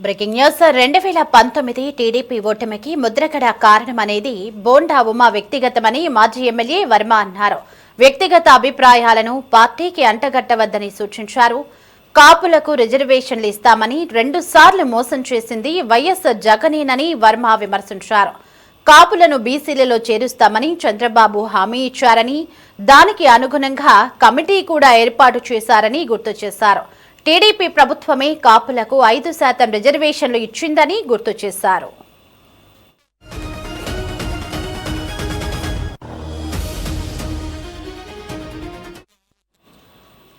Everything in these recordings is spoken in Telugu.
బ్రేకింగ్ న్యూస్ 2019 టీడీపీ ఓటమికి ముద్రగడ కారణమనేది బోండా ఉమా వ్యక్తిగతమని మాజీ ఎమ్మెల్యే వర్మ అన్నారు. వ్యక్తిగత అభిప్రాయాలను పార్టీకి అంటగట్టవద్దని సూచించారు. కాపులకు రిజర్వేషన్లు ఇస్తామని 2 సార్లు మోసం చేసింది వైఎస్ జగనేనని వర్మ విమర్శించారు. కాపులను బీసీలలో చేరుస్తామని చంద్రబాబు హామీ ఇచ్చారని, దానికి అనుగుణంగా కమిటీ కూడా ఏర్పాటు చేశారని గుర్తు చేశారు. టీడీపీ ప్రభుత్వమే కాపులకు 5% రిజర్వేషన్లు ఇచ్చిందని గుర్తు చేశారు.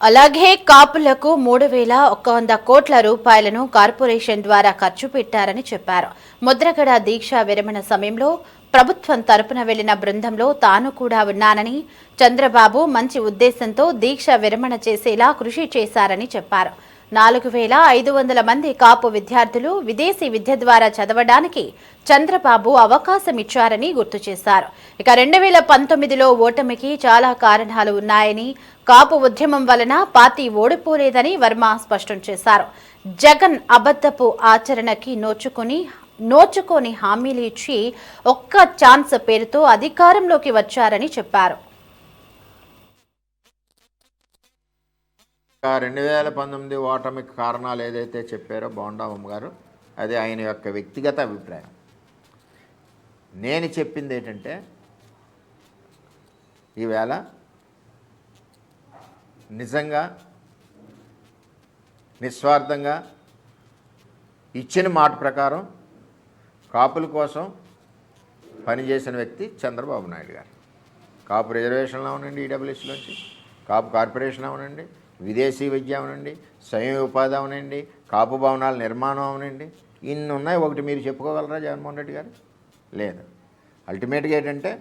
అలాగే కాపులకు 3,100 కోట్ల రూపాయలను కార్పొరేషన్ ద్వారా ఖర్చు పెట్టారని చెప్పారు. ముద్రగడ దీక్ష విరమణ సమయంలో ప్రభుత్వం తరపున వెళ్లిన బృందంలో తాను కూడా ఉన్నానని, చంద్రబాబు మంచి ఉద్దేశంతో దీక్ష విరమణ చేసేలా కృషి చేశారని చెప్పారు. 4,500 మంది కాపు విద్యార్థులు విదేశీ విద్య ద్వారా చదవడానికి చంద్రబాబు అవకాశం ఇచ్చారని గుర్తు చేశారు. ఇక 2019లో ఓటమికి చాలా కారణాలు ఉన్నాయని, కాపు ఉద్యమం వలన పార్టీ ఓడిపోలేదని వర్మ స్పష్టం చేశారు. జగన్ అబద్ధపు ఆచరణకి నోచుకొని హామీలు ఇచ్చి ఒక్క ఛాన్స్ పేరుతో అధికారంలోకి వచ్చారని చెప్పారు. 2019 ఓటమికి కారణాలు ఏదైతే చెప్పారో బోండా ఉమ్మ గారు, అది ఆయన యొక్క వ్యక్తిగత అభిప్రాయం. నేను చెప్పింది ఏంటంటే, ఈవేళ నిజంగా నిస్వార్థంగా ఇచ్చిన మాట ప్రకారం కాపుల కోసం పనిచేసిన వ్యక్తి చంద్రబాబు నాయుడు గారు. కాపు రిజర్వేషన్లు అవనండి, ఈడబ్ల్యూఎస్లోంచి కాపు కార్పొరేషన్ అవనండి, విదేశీ విద్య అవనండి, స్వయం ఉపాధి అవనండి, కాపు భవనాల నిర్మాణం అవనండి, ఇన్ని ఉన్నాయి. ఒకటి మీరు చెప్పుకోగలరా జగన్మోహన్ రెడ్డి గారు? లేదు. అల్టిమేట్గా ఏంటంటే,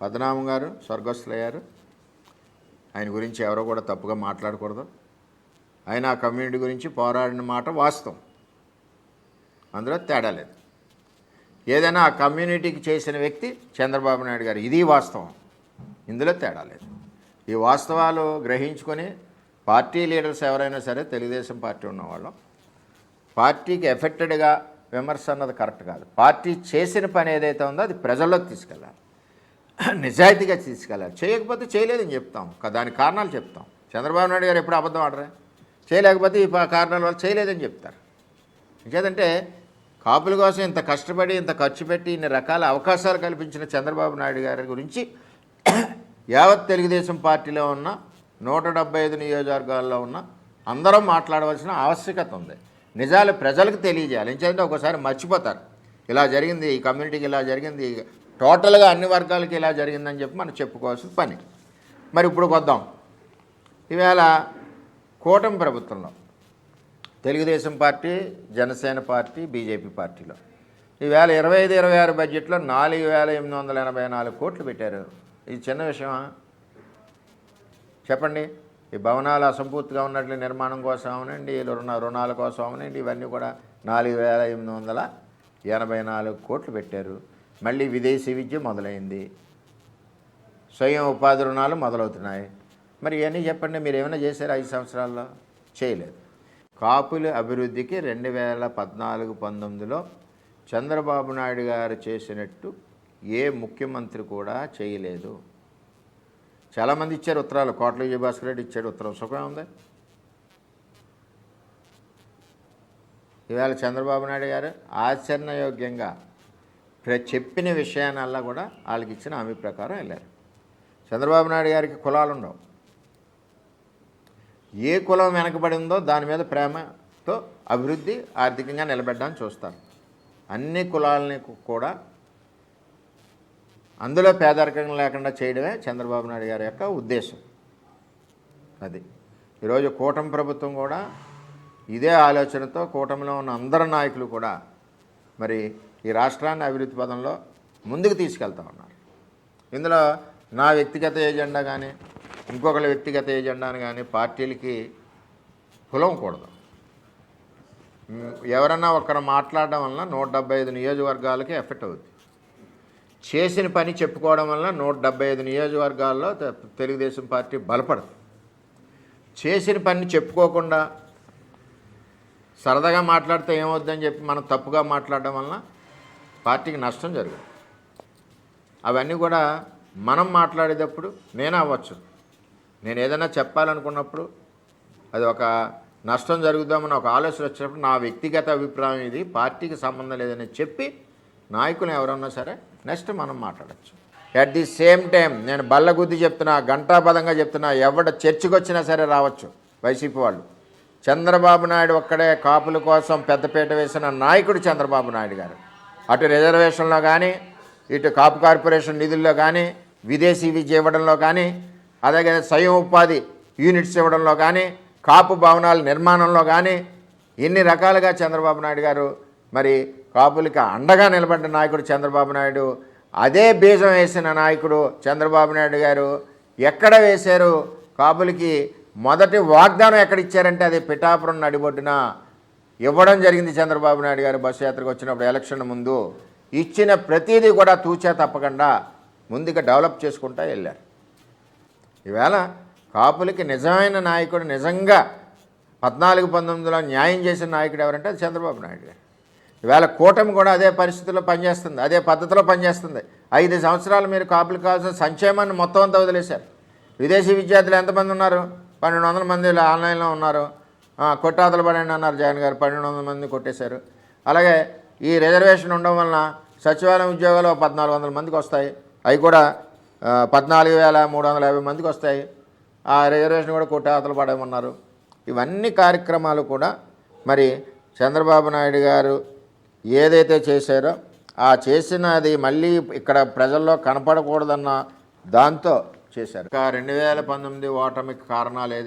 పద్మనాభం గారు స్వర్గస్థులయ్యారు. ఆయన గురించి ఎవరో కూడా తప్పుగా మాట్లాడకూడదు. ఆయన ఆ కమ్యూనిటీ గురించి పోరాడిన మాట వాస్తవం, అందులో తేడా లేదు. ఏదైనా ఆ కమ్యూనిటీకి చేసిన వ్యక్తి చంద్రబాబు నాయుడు గారు, ఇది వాస్తవం, ఇందులో తేడా లేదు. ఈ వాస్తవాలు గ్రహించుకొని పార్టీ లీడర్స్ ఎవరైనా సరే, తెలుగుదేశం పార్టీ ఉన్నవాళ్ళు పార్టీకి ఎఫెక్టెడ్గా విమర్శ అన్నది కరెక్ట్ కాదు. పార్టీ చేసిన పని ఏదైతే ఉందో అది ప్రజల్లోకి తీసుకెళ్ళాలి, నిజాయితీగా తీసుకెళ్ళాలి. చేయకపోతే చేయలేదని చెప్తాం, దానికి కారణాలు చెప్తాం. చంద్రబాబు నాయుడు గారు ఎప్పుడు అబద్ధం ఆడరే, చేయలేకపోతే ఈ కారణాల వల్ల చేయలేదని చెప్తారు. ఇంకేదంటే, కాపుల కోసం ఇంత కష్టపడి ఇంత ఖర్చు పెట్టి ఇన్ని రకాల అవకాశాలు కల్పించిన చంద్రబాబు నాయుడు గారి గురించి యావత్ తెలుగుదేశం పార్టీలో ఉన్న 175 నియోజకవర్గాల్లో ఉన్న అందరం మాట్లాడవలసిన ఆవశ్యకత ఉంది. నిజాలు ప్రజలకు తెలియజేయాలి. ఎందుకంటే ఒకసారి మర్చిపోతారు, ఇలా జరిగింది, ఈ కమ్యూనిటీకి ఇలా జరిగింది, టోటల్గా అన్ని వర్గాలకి ఇలా జరిగిందని చెప్పి మనం చెప్పుకోవాల్సిన పని. మరి ఇప్పుడు వద్దాం. ఈవేళ కూటమి ప్రభుత్వంలో Telugu Desam party, Janasena party, BJP పార్టీలో ఈవేళ 25-26 బడ్జెట్లో 4,884 కోట్లు పెట్టారు. ఇది చిన్న విషయమా చెప్పండి? ఈ భవనాలు అసంపూర్తిగా ఉన్నట్లు నిర్మాణం కోసం అవనండి, రుణాల కోసం అవనండి, ఇవన్నీ కూడా 4,884 కోట్లు పెట్టారు. మళ్ళీ విదేశీ విద్య మొదలైంది, స్వయం ఉపాధి రుణాలు మొదలవుతున్నాయి. మరి ఇవన్నీ చెప్పండి, మీరు ఏమైనా చేశారు 5 సంవత్సరాల్లో? చేయలేదు. కాపుల అభివృద్ధికి 2014-19లో చంద్రబాబు నాయుడు గారు చేసినట్టు ఏ ముఖ్యమంత్రి కూడా చేయలేదు. చాలామంది ఇచ్చారు ఉత్తరాలు, కోట్ల విజయభాస్కర్ రెడ్డి ఇచ్చాడు ఉత్తరం, సుఖమే ఉంది. ఈవేళ చంద్రబాబు నాయుడు గారు ఆచరణయోగ్యంగా చెప్పిన విషయానల్లా కూడా వాళ్ళకి ఇచ్చిన హామీ ప్రకారం వెళ్ళారు. చంద్రబాబు నాయుడు గారికి కులాలు ఉండవు. ఏ కులం వెనకబడి ఉందో దాని మీద ప్రేమతో అభివృద్ధి ఆర్థికంగా నిలబెట్టడానికి చూస్తారు. అన్ని కులాలని కూడా అందులో పేదరికం లేకుండా చేయడమే చంద్రబాబు నాయుడు గారి యొక్క ఉద్దేశం. అది ఈరోజు కూటమి ప్రభుత్వం కూడా ఇదే ఆలోచనతో, కూటమిలో ఉన్న అందరు నాయకులు కూడా మరి ఈ రాష్ట్రాన్ని అభివృద్ధి పదంలో ముందుకు తీసుకెళ్తా ఉన్నారు. ఇందులో నా వ్యక్తిగత ఏజెండా కానీ ఇంకొకరి వ్యక్తిగత ఏజెండాని కానీ పార్టీలకి కులవకూడదు. ఎవరన్నా ఒకరు మాట్లాడడం వలన 175 నియోజకవర్గాలకి ఎఫెక్ట్ అవుతుంది. చేసిన పని చెప్పుకోవడం వల్ల 175 నియోజకవర్గాల్లో తెలుగుదేశం పార్టీ బలపడదు. చేసిన పని చెప్పుకోకుండా సరదాగా మాట్లాడితే ఏమవుద్దని చెప్పి మనం తప్పుగా మాట్లాడడం వలన పార్టీకి నష్టం జరుగుతుంది. అవన్నీ కూడా మనం మాట్లాడేటప్పుడు నేను అవ్వచ్చు, నేను ఏదైనా చెప్పాలనుకున్నప్పుడు అది ఒక నష్టం జరుగుదామని ఒక ఆలోచన వచ్చినప్పుడు నా వ్యక్తిగత అభిప్రాయం ఇది, పార్టీకి సంబంధం లేదని చెప్పి నాయకులు ఎవరన్నా సరే నెక్స్ట్ మనం మాట్లాడచ్చు. అట్ ది సేమ్ టైం నేను బల్లగుద్ది చెప్తున్నా, గంటాపదంగా చెప్తున్నా, ఎవడ చర్చకు వచ్చినా సరే రావచ్చు వైసీపీ వాళ్ళు. చంద్రబాబు నాయుడు ఒక్కడే కాపుల కోసం పెద్దపీట వేసిన నాయకుడు చంద్రబాబు నాయుడు గారు. అటు రిజర్వేషన్లో కానీ, ఇటు కాపు కార్పొరేషన్ నిధుల్లో కానీ, విదేశీ విద్య ఇవ్వడంలో కానీ, అలాగే స్వయం ఉపాధి యూనిట్స్ ఇవ్వడంలో కానీ, కాపు భవనాల నిర్మాణంలో కానీ ఎన్ని రకాలుగా చంద్రబాబు నాయుడు గారు మరి కాపులకి అండగా నిలబడ్డ నాయకుడు చంద్రబాబు నాయుడు. అదే బీజం వేసిన నాయకుడు చంద్రబాబు నాయుడు గారు ఎక్కడ వేశారు? కాపులకి మొదటి వాగ్దానం ఎక్కడ ఇచ్చారంటే అది పిఠాపురం నడిబొడ్డున ఇవ్వడం జరిగింది. చంద్రబాబు నాయుడు గారు బస్సు యాత్రకు వచ్చినప్పుడు ఎలక్షన్ ముందు ఇచ్చిన ప్రతిదీ కూడా తూచా తప్పకుండా ముందుగా డెవలప్ చేసుకుంటూ వెళ్ళారు. ఈవేళ కాపులకి నిజమైన నాయకుడు, నిజంగా 14-19లో న్యాయం చేసిన నాయకుడు ఎవరంటే అది చంద్రబాబు నాయుడు గారు. ఈవేళ కూటమి కూడా అదే పరిస్థితుల్లో పనిచేస్తుంది, అదే పద్ధతిలో పనిచేస్తుంది. 5 సంవత్సరాలు మీరు కాపులకు కావాల్సిన సంక్షేమాన్ని మొత్తం అంతా వదిలేశారు. విదేశీ విద్యార్థులు ఎంతమంది ఉన్నారు? 1200 మంది ఆన్లైన్లో ఉన్నారు. కొట్టాతలు పడండి అన్నారు జగన్ గారు, 1200 మంది కొట్టేశారు. అలాగే ఈ రిజర్వేషన్ ఉండడం వలన సచివాలయం ఉద్యోగాలు 1400 మందికి వస్తాయి, అవి కూడా 14,350 మందికి వస్తాయి. ఆ రిజర్వేషన్ కూడా కొట్టాతలు పడమన్నారు. ఇవన్నీ కార్యక్రమాలు కూడా మరి చంద్రబాబు నాయుడు గారు ఏదైతే చేశారో ఆ చేసినది మళ్ళీ ఇక్కడ ప్రజల్లో కనపడకూడదన్న దాంతో చేశారు. 2019 ఓటమికి కారణాలు ఏది?